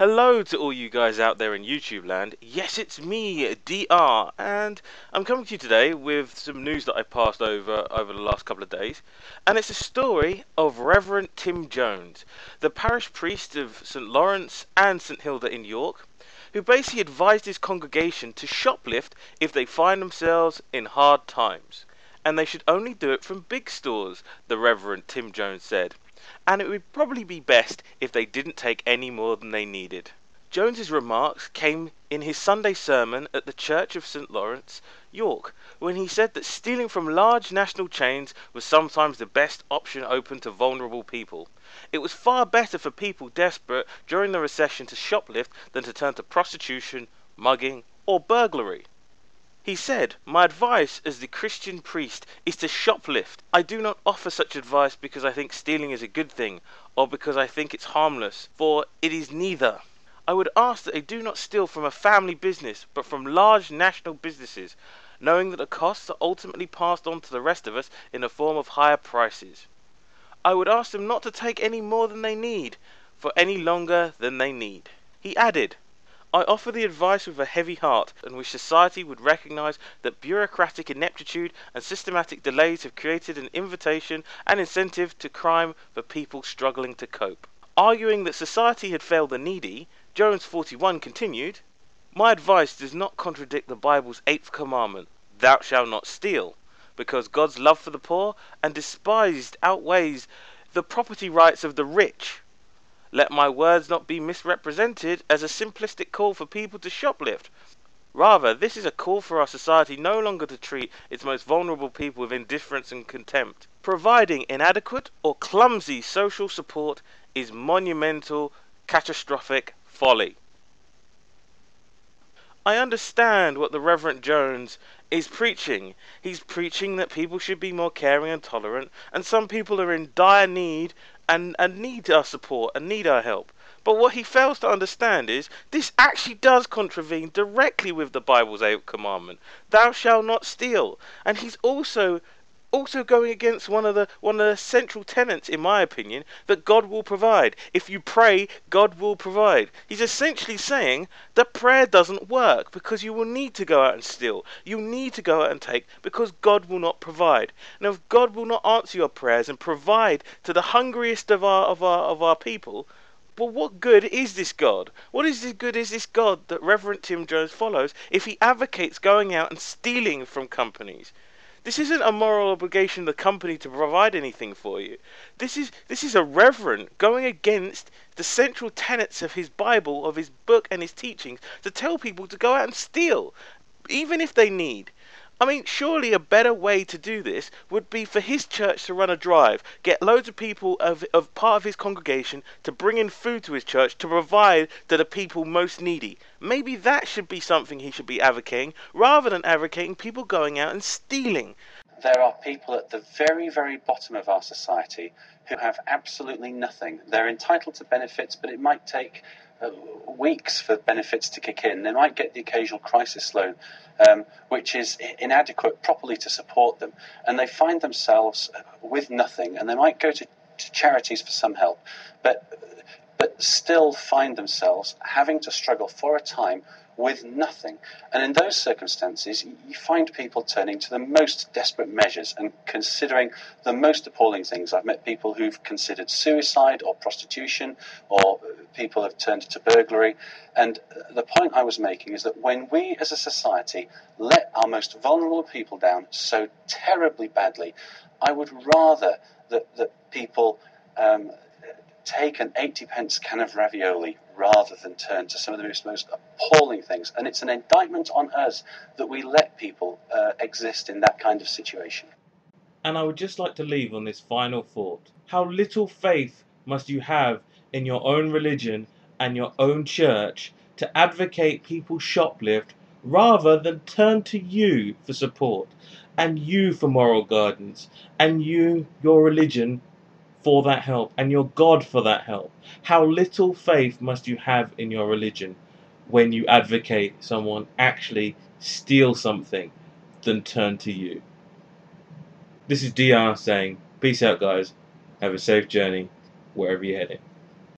Hello to all you guys out there in YouTube land. Yes, it's me, DR, and I'm coming to you today with some news that I passed over the last couple of days. And it's a story of Reverend Tim Jones, the parish priest of St. Lawrence and St. Hilda in York, who basically advised his congregation to shoplift if they find themselves in hard times. And they should only do it from big stores, the Reverend Tim Jones said. And it would probably be best if they didn't take any more than they needed. Jones's remarks came in his Sunday sermon at the Church of St. Lawrence, York, when he said that stealing from large national chains was sometimes the best option open to vulnerable people. It was far better for people desperate during the recession to shoplift than to turn to prostitution, mugging, or burglary. He said, "My advice as the Christian priest is to shoplift. I do not offer such advice because I think stealing is a good thing, or because I think it's harmless, for it is neither. I would ask that they do not steal from a family business, but from large national businesses, knowing that the costs are ultimately passed on to the rest of us in the form of higher prices. I would ask them not to take any more than they need, for any longer than they need." He added, "I offer the advice with a heavy heart, and wish society would recognise that bureaucratic ineptitude and systematic delays have created an invitation and incentive to crime for people struggling to cope." Arguing that society had failed the needy, Jones 41 continued, "My advice does not contradict the Bible's 8th commandment, 'Thou shalt not steal,' because God's love for the poor and despised outweighs the property rights of the rich. Let my words not be misrepresented as a simplistic call for people to shoplift. Rather, this is a call for our society no longer to treat its most vulnerable people with indifference and contempt. Providing inadequate or clumsy social support is monumental, catastrophic folly." I understand what the Reverend Jones is preaching. He's preaching that people should be more caring and tolerant, and some people are in dire need and need our support and need our help. But what he fails to understand is this actually does contravene directly with the Bible's 8th commandment, "Thou shalt not steal." And he's also going against one of the central tenets, in my opinion, that God will provide. If you pray, God will provide. He's essentially saying that prayer doesn't work because you will need to go out and steal. You need to go out and take because God will not provide. Now, if God will not answer your prayers and provide to the hungriest of our people, well, what good is this God? What is this good is this God that Reverend Tim Jones follows if he advocates going out and stealing from companies? This isn't a moral obligation of the company to provide anything for you. This is a reverend going against the central tenets of his Bible, of his book and his teachings, to tell people to go out and steal, even if they need. I mean, surely a better way to do this would be for his church to run a drive, get loads of people of part of his congregation to bring in food to his church to provide to the people most needy. Maybe that should be something he should be advocating, rather than advocating people going out and stealing. There are people at the very, very bottom of our society who have absolutely nothing. They're entitled to benefits, but it might take weeks for benefits to kick in. They might get the occasional crisis loan, which is inadequate properly to support them, and they find themselves with nothing, and they might go to charities for some help, but still find themselves having to struggle for a time with nothing. And in those circumstances, you find people turning to the most desperate measures and considering the most appalling things. I've met people who've considered suicide or prostitution, or people have turned to burglary. And the point I was making is that when we as a society let our most vulnerable people down so terribly badly, I would rather that people take an 80p can of ravioli rather than turn to some of the most appalling things. And it's an indictment on us that we let people exist in that kind of situation. And I would just like to leave on this final thought. How little faith must you have in your own religion and your own church to advocate people shoplift rather than turn to you for support, and you for moral guidance, and you, your religion, for that help, and your God for that help. How little faith must you have in your religion when you advocate someone actually steal something than turn to you. This is DR saying, peace out guys, have a safe journey wherever you're heading.